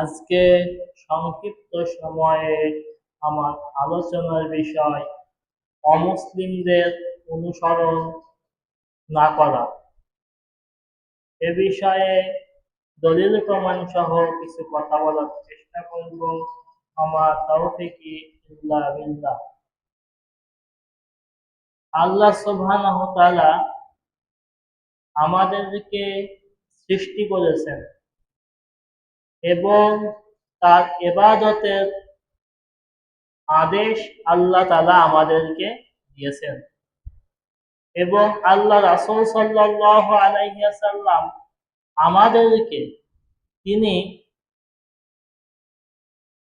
আজকে সংক্ষিপ্ত সময়ে আমার আলোচনার বিষয় অমুসলিমদের অনুসরণ না করা। এ বিষয়ে দলিল প্রমাণ সহ কিছু কথা বলার চেষ্টা করব। আমার তাওফিকি ইল্লা বিল্লাহ। আল্লাহ সুবহানাহু ওয়া তাআলা আমাদেরকে সৃষ্টি করেছেন এবং তার ইবাদতের আদেশ আল্লাহ তাআলা আমাদেরকে দিয়েছেন এবং আল্লাহ রাসূল সাল্লাল্লাহু আলাইহি ওয়াসাল্লাম আমাদেরকে তিনি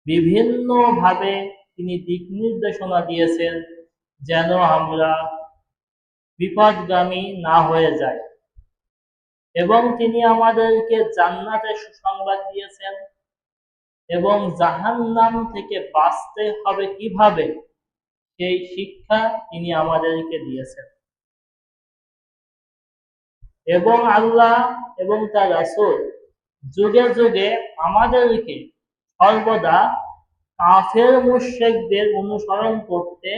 বিভিন্ন ভাবে তিনি দিক নির্দেশনা দিয়েছেন যেন আমরা বিপদগামী না হয়ে যাই এবং তিনি আমাদেরকে জান্নাতের সুসংবাদ দিয়েছেন এবং জাহান্নাম থেকে বাঁচতে হবে কিভাবে সেই শিক্ষা তিনি আমাদেরকে দিয়েছেন এবং আল্লাহ এবং তার রাসূল যুগে যুগে আমাদেরকে সর্বদা কাফের মুশরিকদের অনুসরণ করতে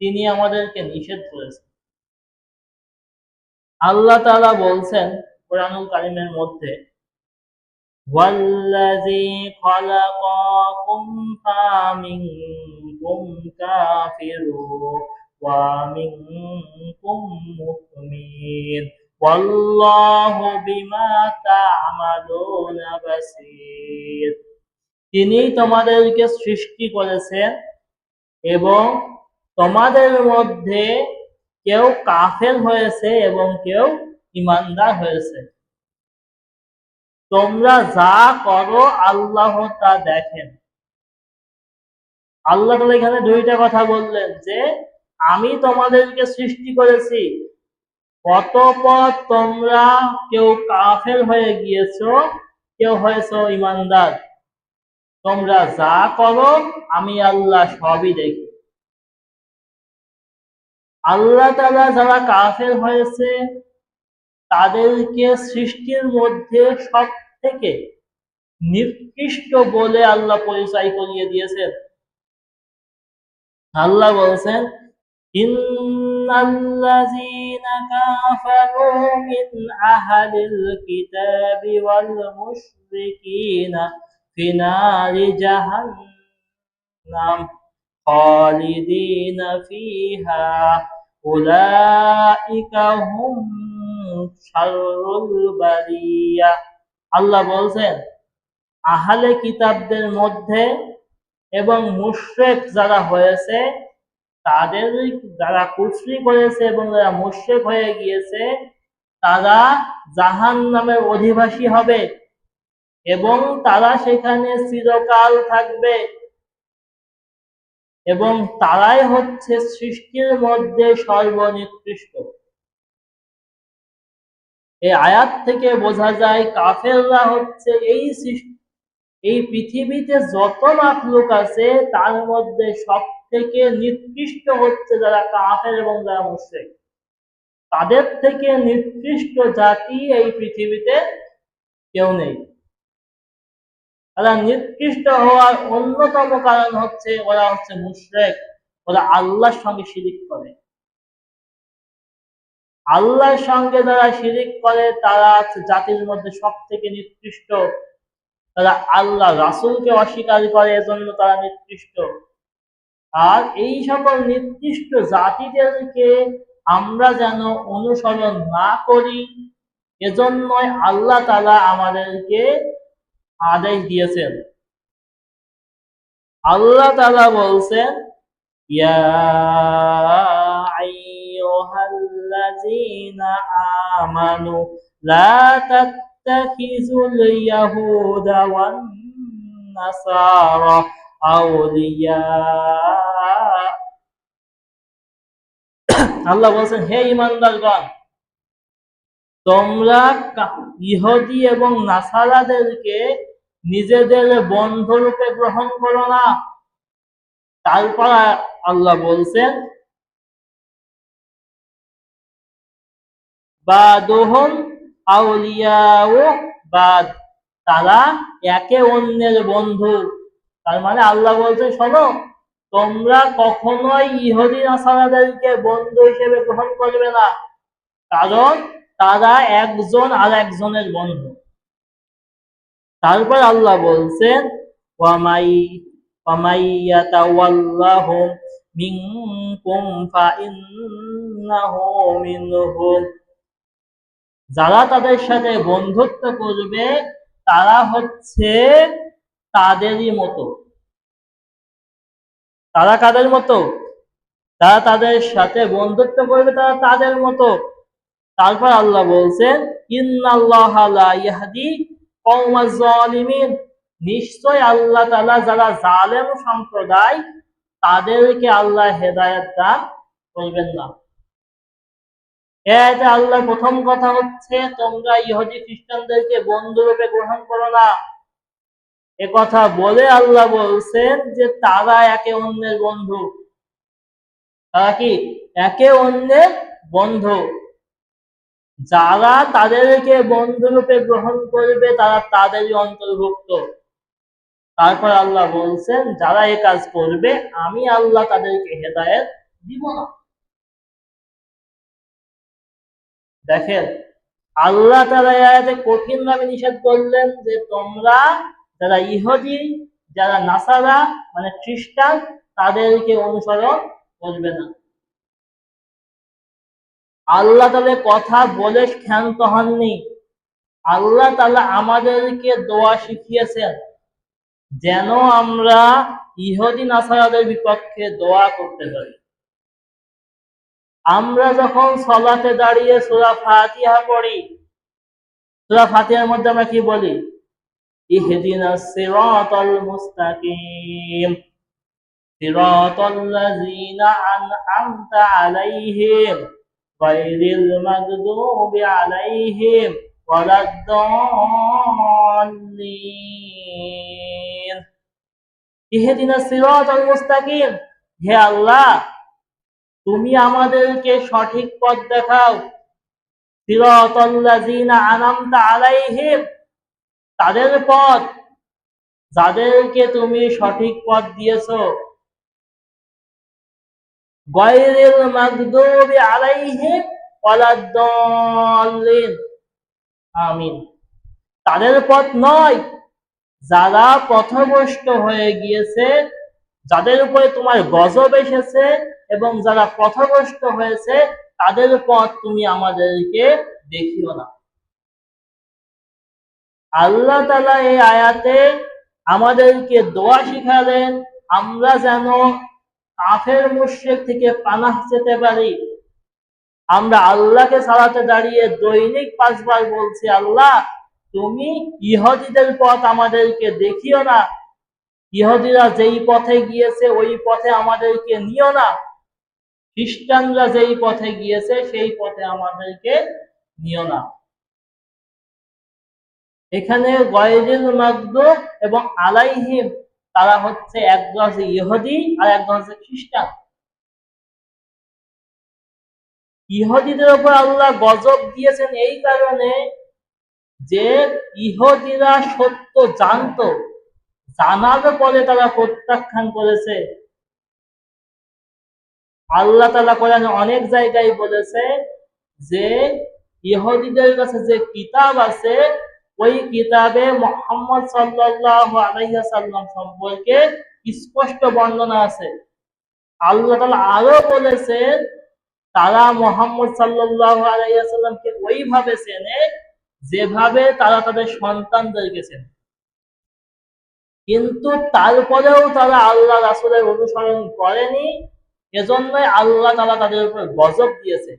তিনি আমাদেরকে নিষেধ করেছেন। আল্লাহ তাআলা বলছেন কোরআনুল কারীমের মধ্যে, ওয়াল্লাযী খালাকাকুম ফামিনকুম কাফিরুন ওয়া মিনকুম মুমিনুন ওয়াল্লাহু বিমা তা'মালুনা বাসীর। তিনি তোমাদেরকে সৃষ্টি করেছেন এবং তোমাদের মধ্যে কেউ কাফের হয়েছে এবং কেউ ঈমানদার হয়েছে। তোমরা যা করো আল্লাহ তা দেখেন। আল্লাহ তাআলা এখানে দুইটা কথা বললেন যে আমি তোমাদেরকে সৃষ্টি করেছি, অতঃপর তোমরা কেউ কাফের হয়ে গিয়েছো, কেউ হয়েছো ঈমানদার। তোমরা যা করো আমি আল্লাহ সবই দেখি। আল্লাহ তাআলা যারা কাফের হয়েছে তাদেরকে সৃষ্টির মধ্যে সব থেকে নিকৃষ্ট বলে আল্লাহ পরিচয় করিয়ে দিয়েছেন। আল্লাহ বলছেন, ইন্নাল্লাযীনা কাফারু মিন আহলিল কিতাবি ওয়াল মুশরিকিনা ফি নারি জাহান্নাম খালিদিনা ফিহা উলাইকা হুম শাররুল বারিয়া। আল্লাহ বলছেন, আহলে কিতাবদের মধ্যে এবং মুশরিক যারা হয়েছে, তাদের যারা কুফরি করেছে এবং যারা মুশরিক হয়ে গিয়েছে, তারা জাহান্নামের অধিবাসী হবে এবং তারা সেখানে চিরকাল থাকবে এবং তারাই হচ্ছে সৃষ্টির মধ্যে সর্বনিকৃষ্ট। এই আয়াত থেকে বোঝা যায় কাফেররা হচ্ছে এই পৃথিবীতে যত মাখলুক আছে তার মধ্যে সব থেকে নিকৃষ্ট হচ্ছে যারা কাফের এবং যারা মুশরিক। তাদের থেকে নিকৃষ্ট জাতি এই পৃথিবীতে কেউ নেই। তারা নিকৃষ্ট হওয়ার অন্যতম কারণ হচ্ছে ওরা হচ্ছে মুশরিক, ওরা আল্লাহর সঙ্গে শিরিক করে। আল্লাহর সঙ্গে যারা শিরিক করে তারা জাতির মধ্যে সব থেকে নিকৃষ্ট। তারা আল্লাহ রাসূলকে অস্বীকার করে, এজন্য তারা নিকৃষ্ট। আর এই সকল নিকৃষ্ট জাতিদেরকে আমরা যেন অনুসরণ না করি, এজন্যই আল্লাহ তাআলা আমাদেরকে আদেশ দিয়েছেন। আল্লাহ তাআলা বলছেন, ইয়া আইয়ুহাল্লাযীনা আমানু লা তাত্তাখিযুল ইয়াহুদা ওয়ান নাসারা আউলিয়া। আল্লাহ বলছেন, হে ঈমানদারগণ, তোমরা ইহুদি এবং নাসারাদেরকে নিজেদের বন্ধুরূপে গ্রহণ করো না। তারপর আল্লাহ বলছেন, বাদুহুম আউলিয়াউ বাদ, তারা একে অন্যের বন্ধু। তার মানে আল্লাহ বলছে, শোনো, তোমরা কখনোই ইহুদি নাসারাদেরকে বন্ধু হিসেবে গ্রহণ করবে না, কারণ তারা একজন আর একজনের বন্ধু। তারপর আল্লাহ বলছেন, ওয়ামাই ওয়ামাইয়াতাওয়াল্লাহুম মিনকুম ফাইন্নাহু মিনহুম, যারা তাদের সাথে বন্ধুত্ব করবে তারা হচ্ছে তাদেরই মতো। তারা কাদের মতো? যারা তাদের সাথে বন্ধুত্ব করবে তারা তাদের মতো। তারপর আল্লাহ বলছেন, ইন্নাল্লাহা লা ইয়াহদি কওমাজ জালিমিন, নিশ্চয় আল্লাহ তাআলা যারা জালেম সম্প্রদায় তাদেরকে আল্লাহ হেদায়েত দান করবেন না। এতে আল্লাহর প্রথম কথা হচ্ছে, তোমরা ইহুদি খ্রিস্টানদেরকে বন্ধুরূপে গ্রহণ করো না। এ কথা বলে আল্লাহ বলছেন যে তারা একে অন্যের বন্ধু। তারা কি? একে অন্যের বন্ধু। যারা তাদেরকে বন্ধুরূপে গ্রহণ করবে তারা তাদেরই অন্তর্ভুক্ত। তারপর আল্লাহ বলছেন, যারা এই কাজ করবে আমি আল্লাহ তাদেরকে হেদায়েত দিব না। দেখেন, আল্লাহ তাআলা আয়াতে কঠিন ভাবে নিষেধ করলেন যে তোমরা যারা ইহুদি, যারা নাসারা মানে খ্রিস্টান, তাদেরকে অনুসরণ করবে না। আল্লাহ তাআলা কথা বলে ক্ষান্ত হননি। আল্লাহ তাআলা আমাদেরকে দোয়া শিখিয়েছেন যেন আমরা ইহুদি নাসারাদের বিপক্ষে দোয়া করতে পারি। আমরা যখন সালাতে দাঁড়িয়ে সূরা ফাতিহা পড়ি, সূরা ফাতিহার মধ্যে আমরা কি বলি? ইহদিনাস সিরাতাল মুস্তাকিম সিরাতাল্লাযীনা আন'আমতা আলাইহিম গায়রিল মাগদুবি আলাইহিম ওয়ালাদ-দাল্লিন। ইহদিনাস সিরাতাল মুস্তাকিম, হে আল্লাহ তুমি আমাদেরকে সঠিক পথ দেখাও। সিরাতাল্লাযীনা আন'আমতা আলাইহিম, তাদের পথ যাদেরকে তুমি সঠিক পথ দিয়েছো। গায়রিল মাগদুবি আলাইহিম ওয়ালাদ-দাল্লিন, আমিন। তাদের পথ নয় যারা পথভ্রষ্ট হয়ে গিয়েছে, যাদের উপরে তোমার গজব এসেছে এবং যারা পথভ্রষ্ট হয়েছে তাদের পথ তুমি আমাদেরকে দেখিও না। আল্লাহ তাআলা এই আয়াতে আমাদেরকে দোয়া শিখালেন আমরা যেন কাফের মুশরিক থেকে পানাহ পেতে পারি। আমরা আল্লাহকে সালাতে দাঁড়িয়ে দৈনিক 5 বার বলছি, আল্লাহ তুমি ইহুদিদের পথ আমাদেরকে দেখিও না, ইহুদিরা যেই পথে গিয়েছে ওই পথে আমাদেরকে নিও না, খ্রিস্টানরা যেই পথে গিয়েছে সেই পথে আমাদেরকে নিও না। এখানে গায়রিল মাগদুব এবং আলাইহিম, তারা হচ্ছে একজন হচ্ছে ইহুদি আর একজন হচ্ছে খ্রিস্টান। ইহুদিদের উপর আল্লাহ গজব দিয়েছেন এই কারণে যে ইহুদিরা সত্য জানতো, জানার পরে তারা প্রত্যাখ্যান করেছে। আল্লাহ তাআলা কোরআনে অনেক জায়গায় বলেছে যে ইহুদিদের কাছে যে কিতাব আছে ওই কিতাবে মুহাম্মদ সাল্লাল্লাহু আলাইহি ওয়াসাল্লাম সম্পর্কে স্পষ্ট বর্ণনা আছে। আল্লাহ তাআলা আরো বলেছেন তারা মুহাম্মদ সাল্লাল্লাহু আলাইহি ওয়াসাল্লামকে ওইভাবে চেনে যেভাবে তারা তাদের সন্তানদেরকে চেনে। কিন্তু তারপরেও তারা আল্লাহ রাসূলের অনুসরণ করেনি, এজন্যই আল্লাহ তাআলা তাদের উপর গজব দিয়েছে।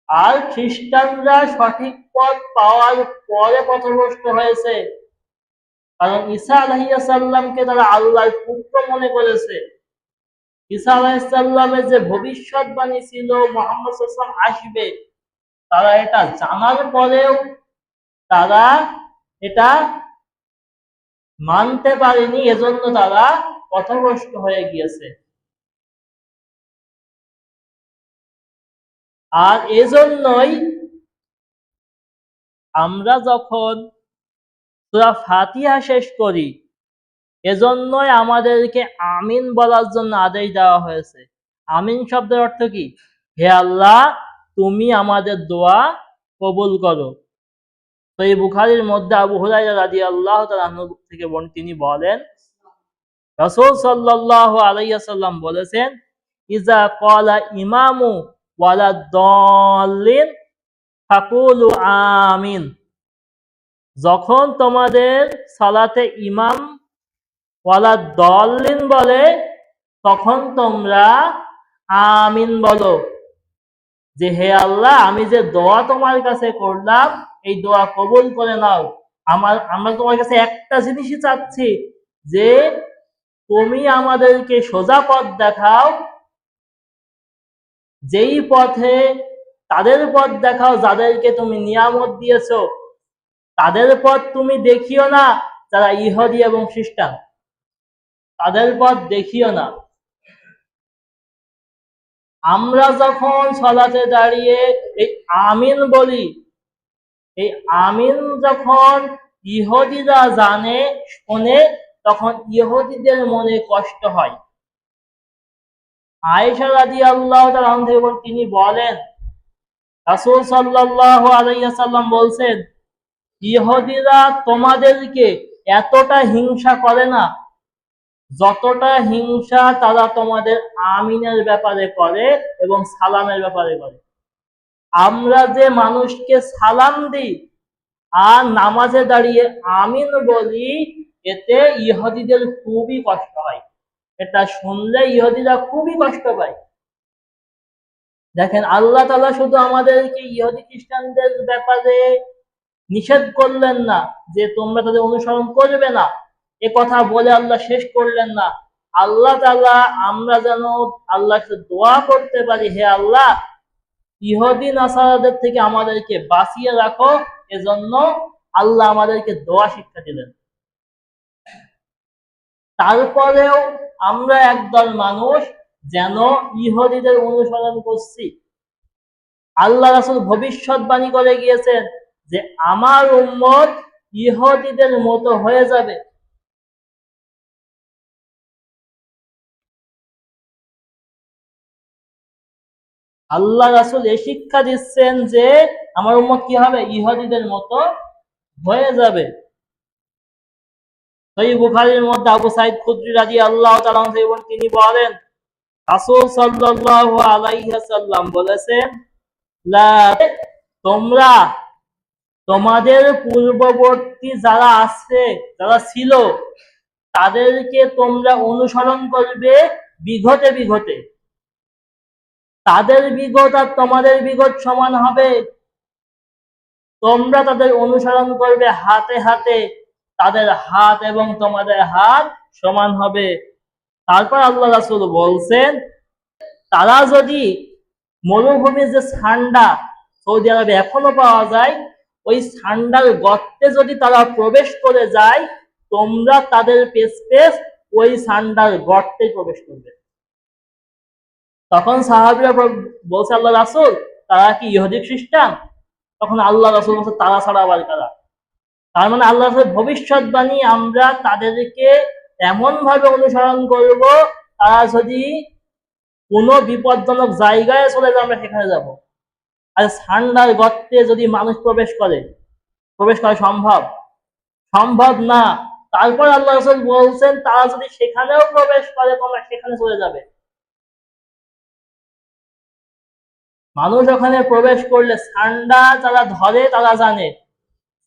আর খ্রিস্টানরা সঠিক পথ পাওয়ার পরে পথভ্রষ্ট হয়েছে, কারণ ঈসা আলাইহিস সালামকে তারা আল্লাহর পুত্র মনে করেছে। ঈসা আলাইহিস সালামের যে ভবিষ্যৎবাণী ছিল মুহাম্মদ সাল্লাল্লাহু আলাইহি ওয়াসাল্লাম আসবে, তারা এটা জানার পরেও তারা এটা মানতে পারেনি, এজন্য তারা পথভ্রষ্ট হয়ে গিয়েছে। আর এজন্যই আমরা যখন সূরা ফাতিহা শেষ করি, এজন্যই আমাদেরকে আমিন বলার জন্য আদেশ দেওয়া হয়েছে। আমিন শব্দের অর্থ কি? হে আল্লাহ, তুমি আমাদের দোয়া কবুল করো। তো এই বুখারীর মধ্যে আবু হুরায়রা রাদিয়াল্লাহু তাআলা আনহু থেকে তিনি বলেন, রাসূল সাল্লাল্লাহু আলাইহি ওয়াসাল্লাম বলেছেন, ইজা ক্বালা ইমামু ওয়ালা দাল্লিন ফাকুলু আমিন। যখন তোমাদের সালাতে ইমাম ওয়ালা দাল্লিন বলে, তখন তোমরা আমিন বলো, যে হে আল্লাহ, আমি যে দোয়া তোমার কাছে করলাম এই দোয়া কবুল করে নাও। আমরা তোমার কাছে একটা জিনিসই চাচ্ছি, যে তুমি আমাদেরকে সোজা পথ দেখাও, যেই পথে তাদের পথ দেখাও যাদেরকে তুমি নিয়ামত দিয়েছো। তাদের পথ তুমি দেখিও না যারা ইহুদি এবং খ্রিস্টান, তাদের পথ দেখিও না। আমরা যখন সালাতে দাঁড়িয়ে এই আমিন বলি, এই আমিন যখন ইহুদিরা জানে, শোনে, তখন ইহুদিদের মনে কষ্ট হয়। আয়েশা রাদিয়াল্লাহু তাআলা আনহা তিনি বলেন, রাসূল সাল্লাল্লাহু আলাইহি ওয়াসাল্লাম বলছেন, ইহুদিরা তোমাদেরকে এতটা হিংসা করে না যতটা হিংসা তারা তোমাদের আমিনের ব্যাপারে করে এবং সালামের ব্যাপারে করে। আমরা যে মানুষকে সালাম দিই আর নামাজে দাঁড়িয়ে আমিন বলি, এতে ইহুদিদের খুবই কষ্ট হয়। এটা শুনলে ইহুদিরা খুবই কষ্ট পায়। দেখেন, আল্লাহ তাআলা শুধু আমাদেরকে ইহুদি খ্রিস্টানদের ব্যাপারে নিষেধ করলেন না যে তোমরা তাদের অনুসরণ করবে না, এ কথা বলে আল্লাহ শেষ করলেন না। আল্লাহ তাআলা আমরা যেন আল্লাহকে দোয়া করতে পারি, হে আল্লাহ, ইহুদি নাসারাদের থেকে আমাদেরকে বাঁচিয়ে রাখো, এজন্য আল্লাহ আমাদেরকে দোয়া শিক্ষা দিলেন। তারপরেও আমরা একদল মানুষ যেন ইহুদিদের অনুসরণ করছি। আল্লাহ রাসূল ভবিষ্যৎবাণী করে গিয়েছেন যে আমার উম্মত ইহুদিদের মতো হয়ে যাবে। আল্লাহ রাসূল এই শিক্ষা দিচ্ছেন যে আমার উম্মত কি হবে? ইহুদিদের মতো হয়ে যাবে। সহিহ বুখারীর মধ্যে আবু সাঈদ খুদরি রাদিয়াল্লাহু তাআলা আনহু তিনি বলেন, রাসূল সাল্লাল্লাহু আলাইহি ওয়াসাল্লাম বলেছেন, লা তোমরা তোমাদের পূর্ববর্তী যারা আছে, যারা ছিল, তাদেরকে তোমরা অনুসরণ করবে বিগতে বিগতে। তাদের বিগত আর তোমাদের বিগত সমান হবে। তোমরা তাদের অনুসরণ করবে হাতে হাতে, তাদের হাত এবং তোমাদের হাত সমান হবে। তারপর আল্লাহ রাসূল বলছেন, তারা যদি মরুভূমির যে ছান্ডা সৌদি আরবে এখনো পাওয়া যায়, ওই ছান্ডার গর্তে যদি তারা প্রবেশ করে যায়, তোমরা তাদের পেছ পেছ ওই ছান্ডার গর্তে প্রবেশ করবে। তখন সাহাবীরা বলছে, আল্লাহ রাসূল, তারা কি ইহুদি খ্রিস্টান? তখন আল্লাহ রাসূল বলছে, তারা ছাড়া আবার কারা? তার মানে আল্লাহ রাসূলের ভবিষ্যৎবাণী, আমরা তাদেরকে এমন ভাবে অনুসরণ করব, তারা যদি কোনো বিপজ্জনক জায়গায় চলে যায় আমরা সেখানে যাব। আর ছান্ডার গর্তে যদি মানুষ প্রবেশ করা সম্ভব? সম্ভব না। তারপর আল্লাহ রাসূল বলছেন, তারা যদি সেখানেও প্রবেশ করে তোমরা সেখানে চলে যাবে। মানুষ ওখানে প্রবেশ করলে ছান্ডা যারা ধরে তারা জানে,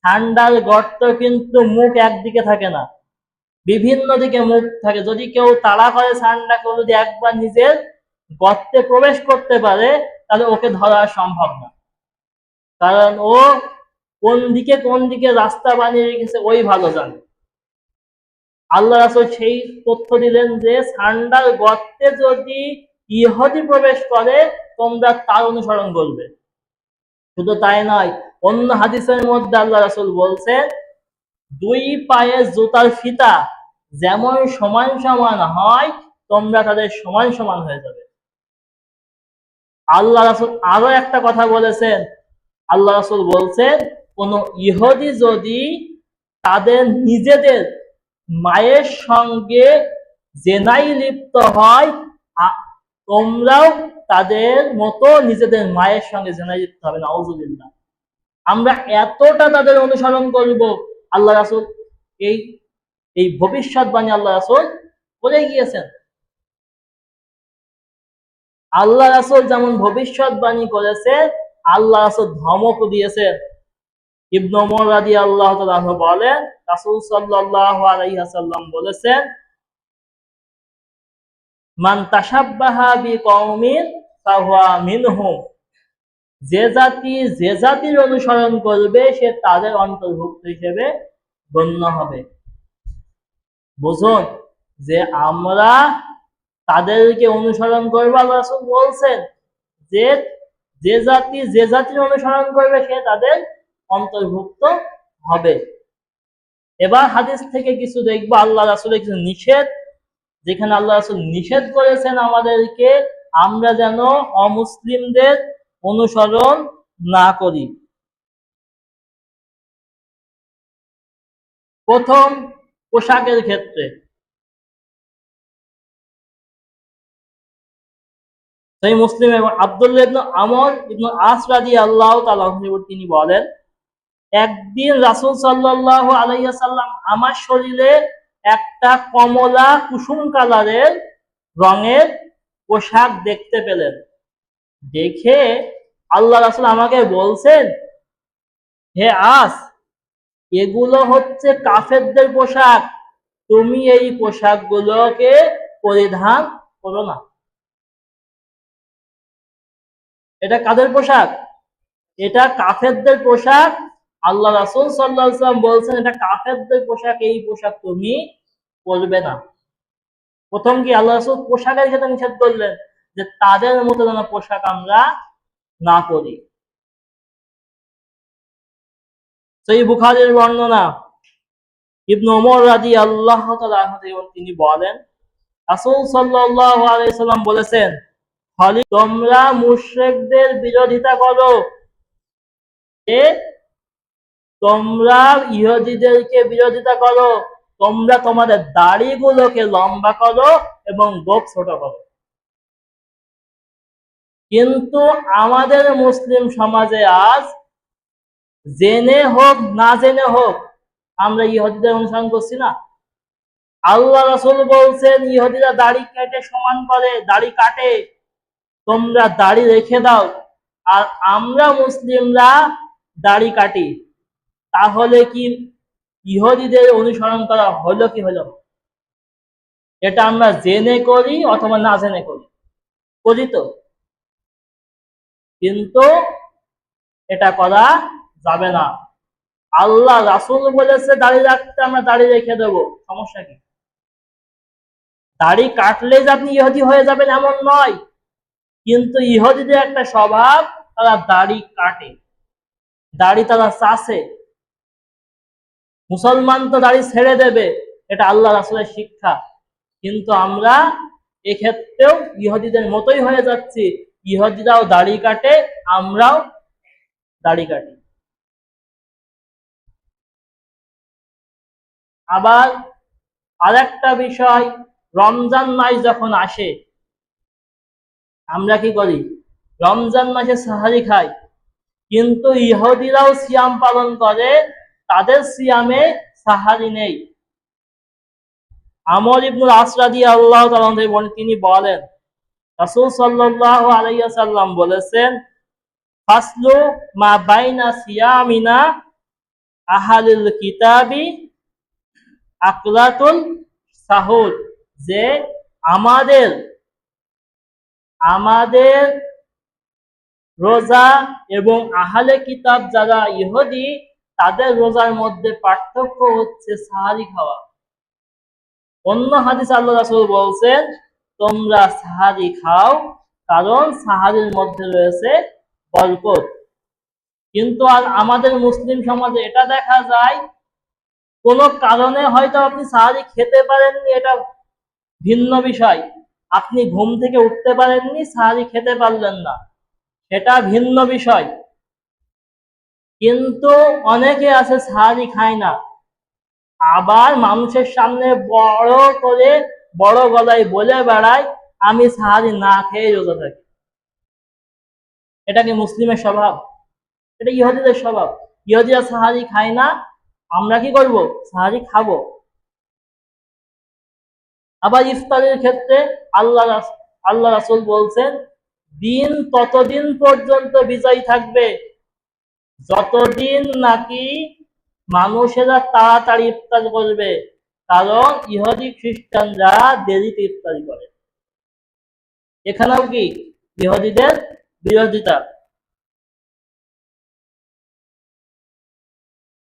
ছান্ডার গর্ত কিন্তু মুখ একদিকে থাকে না, বিভিন্ন দিকে মুখ থাকে। যদি কেউ তাড়া করে ছান্ডা, কেউ যদি একবার নিজের গর্তে প্রবেশ করতে পারে, তাহলে ওকে ধরা সম্ভব না, কারণ ও কোন দিকে রাস্তা বানিয়ে রেখেছে ওই ভালো জানে। আল্লাহ রাসূল সেই তথ্য দিলেন যে ছান্ডার গর্তে যদি ইহুদি প্রবেশ করে তোমরা তার অনুসরণ করবে। শুধু তাই নয়, অন্য হাদিসের মধ্যে আল্লাহ রাসূল বলছেন, দুই পায়ে জুতার ফিতা যেমন সমান সমান হয়, তোমরা তাদের সমান সমান হয়ে যাবে। আল্লাহ রাসূল আরো একটা কথা বলেছেন, আল্লাহ রাসূল বলছেন, কোন ইহুদি যদি তাদের নিজেদের মায়ের সঙ্গে জেনাই লিপ্ত হয়, তোমরাও তাদের মতো নিজেদের মায়ের সঙ্গে জেনাই লিপ্ত হবে, নাউযুবিল্লাহ। আমরা এতটা তাদের অনুসরণ করব। আল্লাহ রাসূল এই এই ভবিষ্যৎবাণী আল্লাহ রাসূল বলে গিয়েছেন। আল্লাহ রাসূল যেমন ভবিষ্যৎবাণী করেছেন, আল্লাহ রাসূল ধমক দিয়েছেন। ইবনে ওমর রাদিয়াল্লাহু তাআলা আনহু বলেন, রাসূল সাল্লাল্লাহু আলাইহি ওয়াসাল্লাম বলেছেন, মান তাশাব্বাহা বিকওমিন ফাহুয়া মিনহুম, যে জাতির অনুসরণ করবে সে তাদের অন্তর্ভুক্ত হিসেবে গণ্য হবে। বুঝুন যে আমরা তাদেরকে অনুসরণ করবো। আল্লাহ রাসূল বলছেন যে যে জাতির অনুসরণ করবে সে তাদের অন্তর্ভুক্ত হবে। এবার হাদিস থেকে কিছু দেখবো আল্লাহ রাসূলের কিছু নিষেধ, যেখানে আল্লাহ রাসূল নিষেধ করেছেন আমাদেরকে আমরা যেন অমুসলিমদের অনুসরণ না করি। প্রথম, পোশাকের ক্ষেত্রে। সহিহ মুসলিম এবং আব্দুল্লাহ ইবনে আমর ইবনে আস রাদিয়াল্লাহু তাআলা আনহু তিনি বলেন, একদিন রাসূল সাল্লাল্লাহু আলাইহি ওয়াসাল্লাম আমার শরীরে একটা কমলা কুসুম কালারের রঙের পোশাক দেখতে পেলেন। দেখে আল্লাহ রাসূল আমাকে বলছেন, হে আস, এগুলো হচ্ছে কাফেরদের পোশাক, তুমি এই পোশাকগুলোকে পরিধান করো না। এটা কাদের পোশাক? এটা কাফেরদের পোশাক। আল্লাহ রাসূল সাল্লাল্লাহু আলাইহি ওয়াসাল্লাম বলছেন এটা কাফেরদের পোশাক, এই পোশাক তুমি পরবে না। প্রথম কি আল্লাহ রাসূল পোশাকের ক্ষেত্রে নিষেধ করলেন যে তাদের মতো যেন পোশাক আমরা না পরি। সহিহ বুখারীর বর্ণনা, ইবনে ওমর রাদিয়াল্লাহু তাআলা আনহু তিনি বলেন, রাসূল সাল্লাল্লাহু আলাইহি ওয়াসাল্লাম বলেছেন, খালি তোমরা মুশরিকদের বিরোধিতা করো, যে তোমরা ইহুদীদেরকে বিরোধিতা করো, তোমরা তোমাদের দাড়িগুলোকে লম্বা করো এবং গোঁফ ছোট করো। কিন্তু আমাদের মুসলিম সমাজে আজ জেনে হোক না জেনে হোক আমরা ইহুদীদের অনুসরণ করছি না। আল্লাহ রাসূল বলছেন ইহুদীরা দাড়ি কেটে সমান করে, দাড়ি কাটে, তোমরা দাড়ি রেখে দাও। আর আমরা মুসলিমরা দাড়ি কাটি। তাহলে কি ইহুদীদের অনুসরণ করা হলো কি হলো? এটা আমরা জেনে করি অথবা না জেনে করি, করি তো। কিন্তু এটা করা যাবে না। আল্লাহ রাসূল বলেছে দাড়ি রাখতে, আমরা দাড়ি রেখে দেবো, সমস্যা কি? দাড়ি কাটলে যে আপনি ইহুদি হয়ে যাবেন এমন নয়, কিন্তু ইহুদীদের একটা স্বভাব, তারা দাড়ি কাটে, দাড়ি তারা চাষে। মুসলমান তো দাড়ি ছেড়ে দেবে, এটা আল্লাহ রাসূলের শিক্ষা। কিন্তু আমরা এক্ষেত্রেও ইহুদীদের মতোই হয়ে যাচ্ছি। ইহুদীরাও দাড়ি কাটে, আমরাও দাড়ি কাটি। আবার আরেকটা বিষয়, রমজান মাস যখন আসে আমরা কি করি? রমজান মাসে সাহারি খাই, কিন্তু ইহুদীরাও সিয়াম পালন করে, তাদের সিয়ামে সাহারি নেই। আমর ইবনুল আস রাদিয়াল্লাহু তাআলা তিনি বলেন, রাসূল সাল্লাল্লাহু আলাইহি ওয়াসাল্লাম বলেছেন, ফাসলু মা বাইনা সিয়ামিনা আহলিল কিতাবি আকলাতুল সাহুর, যে আমাদের আমাদের রোজা এবং আহলে কিতাব যারা ইহুদি তাদের রোজার মধ্যে পার্থক্য হচ্ছে সাহারি খাওয়া। অন্য হাদিস আল্লাহ রাসূল বলছেন, তোমরা সাহারি খাও, কারণ সাহারির মধ্যে রয়েছে বরকত। কিন্তু আর আমাদের মুসলিম সমাজে এটা দেখা যায়, কোনো কারণে হয়তো আপনি সাহারি খেতে পারেননি, এটা ভিন্ন বিষয়। আপনি ঘুম থেকে উঠতে পারেননি, সাহারি খেতে পারলেন না, এটা ভিন্ন বিষয়। কিন্তু অনেকে আছে সাহারি খায় না, আবার মানুষের সামনে বড় গলায় বলে বেড়ায় আমি সাহারি না খেয়ে রোজা থাকি। এটা কি মুসলিমের স্বভাব? এটা ইহুদিদের স্বভাব। ইহুদিরা সাহারি খায় না, আমরা কি করব? সাহারি খাবো। আবার ইফতারের ক্ষেত্রে আল্লাহ রাসূল বলছেন দিন ততদিন পর্যন্ত বিজয়ী থাকবে যতদিন নাকি মানুষেরা তাড়াতাড়ি ইফতার করবে, কারণ ইহুদি খ্রিস্টানরা দেরিতে ইফতারি করে। এখানেও কি ইহুদিদের বিরোধিতা।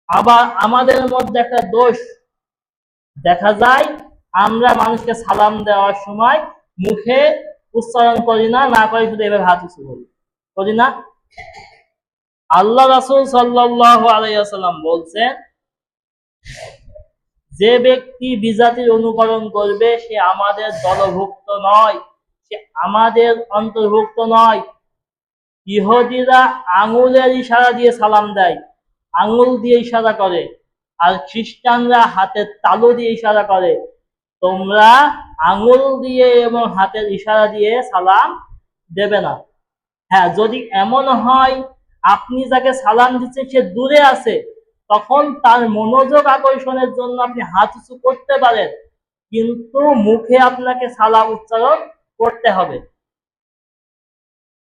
আবার আমাদের মধ্যে একটা দোষ দেখা যায়, আমরা মানুষকে সালাম দেওয়ার সময় মুখে উচ্চারণ করি না, না করে শুধু এভাবে হাত উঁচু করি না। আল্লাহ রাসূল সাল্লাল্লাহু আলাইহি ওয়াসাল্লাম বলছেন যে ব্যক্তি বিজাতির অনুকরণ করবে সে আমাদের দলভুক্ত নয়, সে আমাদের অন্তর্ভুক্ত নয়। ইহুদিরা আঙুলের ইশারা দিয়ে সালাম দেয়, আঙুল দিয়ে ইশারা করে, আর খ্রিস্টানরা হাতের তালু দিয়ে ইশারা করে। তোমরা আঙুল দিয়ে এবং হাতের ইশারা দিয়ে সালাম দেবে না। হ্যাঁ, যদি এমন হয় আপনি যাকে সালাম দিচ্ছেন সে দূরে আছে, তখন তার মনোযোগ আকর্ষণের জন্য আপনি হাত উঁচু করতে পারেন, কিন্তু মুখে আপনাকে সালাম উচ্চারণ করতে হবে।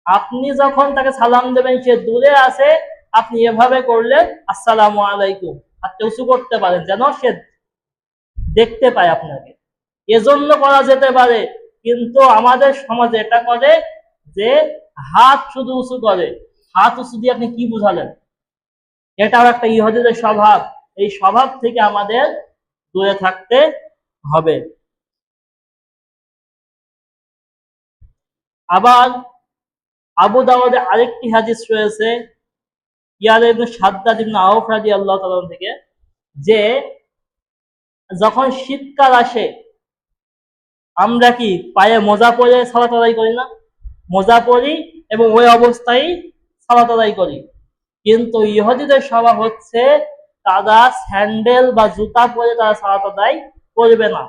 আপনি যখন তাকে সালাম দেবেন সে দূরে আছে, আপনি এভাবে করলেন আসসালামু আলাইকুম, হাতটা উঁচু করতে পারেন যেন সে দেখতে পায় আপনাকে, এজন্য করা যেতে পারে। কিন্তু আমাদের সমাজে এটা করে যে হাত শুধু উঁচু করে। হাত উঁচু দিয়ে আপনি কি বুঝালেন? এটাও একটা ইহুদিদের স্বভাব। এই স্বভাব থেকে আমাদের দূরে থাকতে হবে। আবার আবু দাউদে আরেকটি হাদিস রয়েছে ইয়াদ ইবনে শাদ্দাদ ইবনে আওফ রাদিয়াল্লাহু তাআলা থেকে, যে যখন শীতকাল আসে আমরা কি পায়ে মোজা পরে সালাত আদায় করি না? মোজা পরি এবং ওই অবস্থায় সালাত আদায় করি। কিন্তু ইহুদিদের স্বভাব হচ্ছে তারা স্যান্ডেল বা জুতা পরে তারা সালাত আদায় করবে না,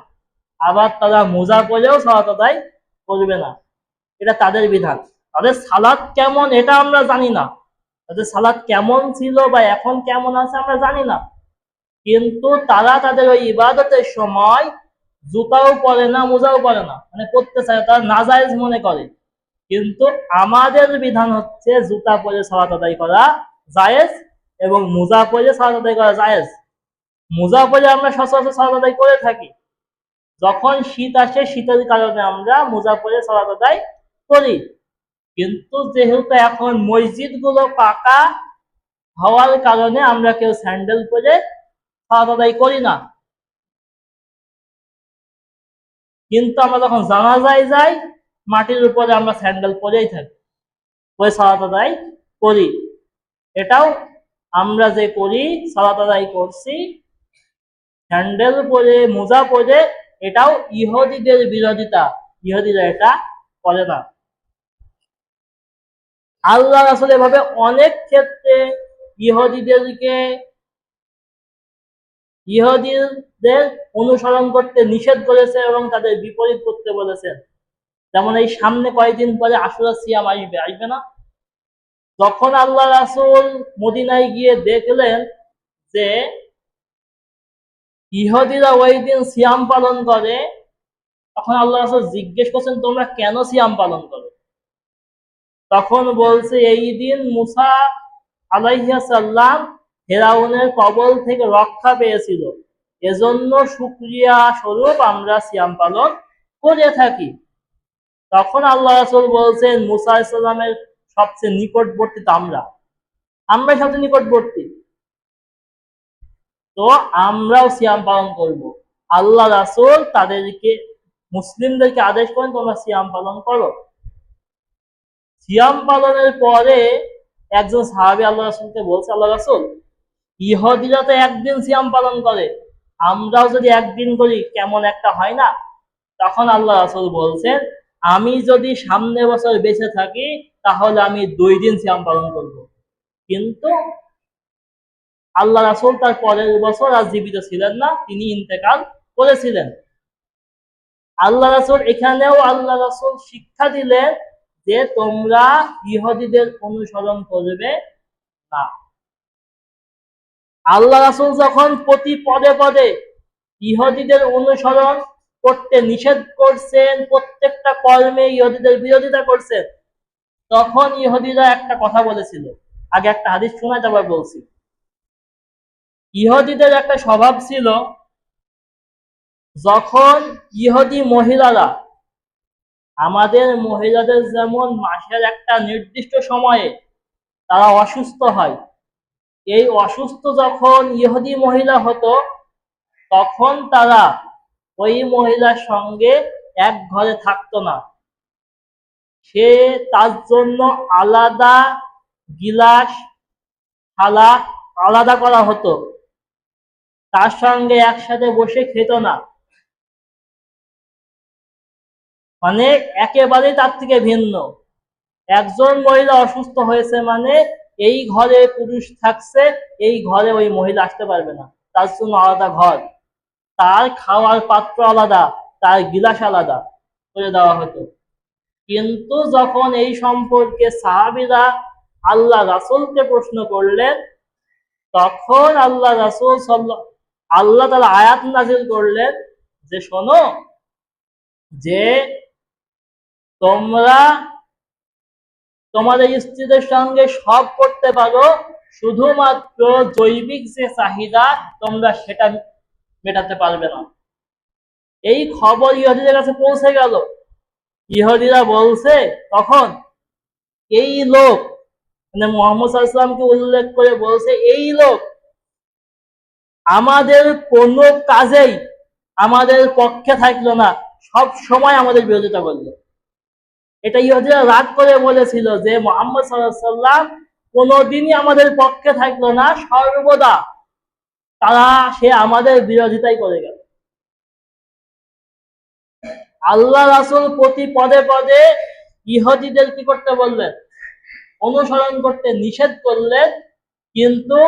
আবার তারা মোজা পরেও সালাত আদায় করবে না। এটা তাদের বিধান। তাদের সালাত কেমন এটা আমরা জানি না, তাদের সালাত কেমন ছিল বা এখন কেমন আছে আমরা জানি না, কিন্তু তারা তাদের ওই ইবাদতের সময় জুতাও পরে না, মোজাও পরে না, মানে পড়তে চায়, তারা নাজায়েজ মনে করে। কিন্তু আমাদের বিধান হচ্ছে জুতা পরে সালাত আদায় করা জায়েজ এবং মোজা পরে সালাত আদায় করা জায়েজ। মোজা পরে আমরা সচরাচর সালাত আদায় করে থাকি, যখন শীত আসে শীতের কারণে আমরা মোজা পরে সালাত আদায় করি। কিন্তু যেহেতু এখন মসজিদ গুলো পাকা হওয়ার কারণে আমরা কেউ স্যান্ডেল পরে সালাত আদায় করি না। কিন্তু আমরা যখন জানাজায় যাই মাটির উপরে আমরা স্যান্ডেল পরেই থাকি, ওই সালাত আদায় করি। এটাও আমরা যে করি সালাত আদায় করছি স্যান্ডেল পরে মোজা পরে, এটাও ইহুদিদের বিরোধিতা। ইহুদিরা এটা করে না। আল্লাহ রাসূল এভাবে অনেক ক্ষেত্রে ইহুদিদের অনুসরণ করতে নিষেধ করেছে এবং তাদের বিপরীত করতে বলেছেন। যেমন এই সামনে কয়েকদিন পরে আশুরা সিয়াম আসবে না? যখন আল্লাহ রাসূল মদিনায় গিয়ে দেখলেন যে ইহুদিরা ওই দিন সিয়াম পালন করে, তখন আল্লাহ রাসূল জিজ্ঞেস করছেন তোমরা কেন সিয়াম পালন করো? তখন বলছে এই দিন মুসা আলাইহিস সালাম ফেরাউনের কবল থেকে রক্ষা পেয়েছিল, এজন্য শুকরিয়া স্বরূপ আমরা সিয়াম পালন করে থাকি। তখন আল্লাহ রাসূল বলছেন মুসা আলাইহিস সালামের সবচেয়ে নিকটবর্তী তো আমরাই সবচেয়ে নিকটবর্তী, তো আমরাও সিয়াম পালন করব। আল্লাহ রাসূল তাদেরকে মুসলিমদেরকে আদেশ করেন তোমরা সিয়াম পালন করো। সিয়াম পালনের পরে একজন সাহাবী আল্লাহ রাসূলকে বলছে আল্লাহ রাসূল ইহুদিরা তো একদিন সিয়াম পালন করে, আমরাও যদি একদিন করি কেমন একটা হয় না? তখন আল্লাহ রাসূল বলছেন আমি যদি সামনে বছর বেঁচে থাকি তাহলে আমি 2 দিন সিয়াম পালন করব। কিন্তু আল্লাহ রাসূল তার পরের বছর আর জীবিত ছিলেন না, তিনি ইন্তেকাল করেছিলেন। আল্লাহ রাসূল এখানেও আল্লাহ রাসূল শিক্ষা দিলেন যে তোমরা ইহুদিদের অনুসরণ করবে না। আল্লাহ রাসূল যখন প্রতি পদে পদে ইহুদিদের অনুসরণ করতে নিষেধ করছেন, প্রত্যেকটা কর্মে ইহুদিদের বিরোধিতা করছেন, তখন ইহুদিরা একটা কথা বলেছিল। আগে একটা হাদিস শোনাই তারপর বলছি। ইহুদিদের একটা স্বভাব ছিল, যখন ইহুদি মহিলারা, আমাদের মহিলাদের যেমন মাসের একটা নির্দিষ্ট সময়ে তারা অসুস্থ হয়, এই অসুস্থ যখন ইহুদি মহিলা হতো তখন তারা ওই মহিলার সঙ্গে এক ঘরে থাকতো না। সে তার জন্য আলাদা গিলাস থালা আলাদা করা হতো, তার সঙ্গে একসাথে বসে খেত না। মানে একেবারেই তার থেকে ভিন্ন। একজন মহিলা অসুস্থ হয়েছে মানে এই ঘরে পুরুষ থাকছে, এই ঘরে ওই মহিলা আসতে পারবে না, তার জন্য আলাদা ঘর, তার খাওয়ার পাত্র আলাদা, তার গিলাস আলাদা করে দেওয়া হতো। কিন্তু যখন এই সম্পর্কে সাহাবীরা আল্লাহ রাসূলকে প্রশ্ন করলেন, তখন আল্লাহ তাআলা আয়াত নাযিল করলেন যে শোনো, যে তোমরা তোমাদের স্ত্রীদের সঙ্গে সব করতে পারো, শুধুমাত্র জৈবিক যে চাহিদা তোমরা সেটা মেটাতে পারবে না। এই খবর ইহুদিদের কাছে পৌঁছে গেল। ইহুদিরা বলছে তখন, এই লোক মানে মুহাম্মদ সাল্লাল্লাহু আলাইহি ওয়াসাল্লামকে উল্লেখ করে বলছে, এই লোক আমাদের কোনো কাজেই আমাদের পক্ষে থাকলো না, সব সময় আমাদের বিরোধিতা করলো। এটা ইহুদিরা রাগ করে বলেছিল যে মুহাম্মদ সাল্লাল্লাহু আলাইহি ওয়াসাল্লাম কোনোদিনই আমাদের পক্ষে থাকলো না, সর্বদা সে আমাদের বিরোধিতাই করে গেল। আল্লাহ রাসূল প্রতি পদে পদে ইহুদিদের কি করতে বললেন? অনুসরণ করতে নিষেধ করলেন। কিন্তু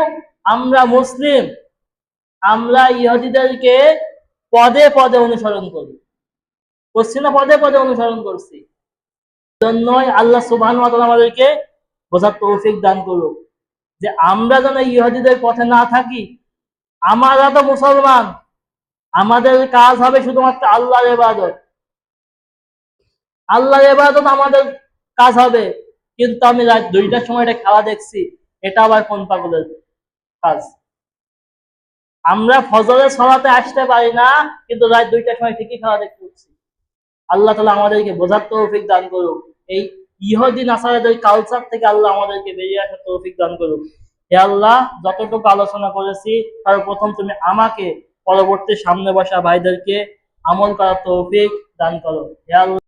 আমরা মুসলিম, আমরা ইহুদিদেরকে পদে পদে অনুসরণ করছি না, পদে পদে অনুসরণ করছি। জন্যই আল্লাহ সুবহানাহু ওয়া তাআলা আমাদেরকে বোঝার তৌফিক দান করুক যে আমরা যেন ইহুদিদের পথে না থাকি। আমরা তো মুসলমান, আমাদের কাজ হবে শুধুমাত্র আল্লাহর ইবাদত, আল্লাহর ইবাদত আমাদের কাজ হবে। কিন্তু আমি রাত 2টার সময় খেলা দেখছি, এটা আবার কোন পাগলের কাজ? আমরা ফজরের সালাতে আসতে পারি না, কিন্তু রাত 2টার সময় ঠিকই খেলা দেখতে হচ্ছে। আল্লাহ তাআলা আমাদেরকে বোঝার তৌফিক দান করুক। এই ইহুদি নাসারাদের কালচার থেকে আল্লাহ আমাদেরকে বেরিয়ে আসার তৌফিক দান করুক। হে আল্লাহ, যতটুকু আলোচনা করেছি তার প্রথম তুমি আমাকে, পরবর্তী সামনে বসা ভাইদেরকে আমল করার তৌফিক দান করো। হে আল্লাহ।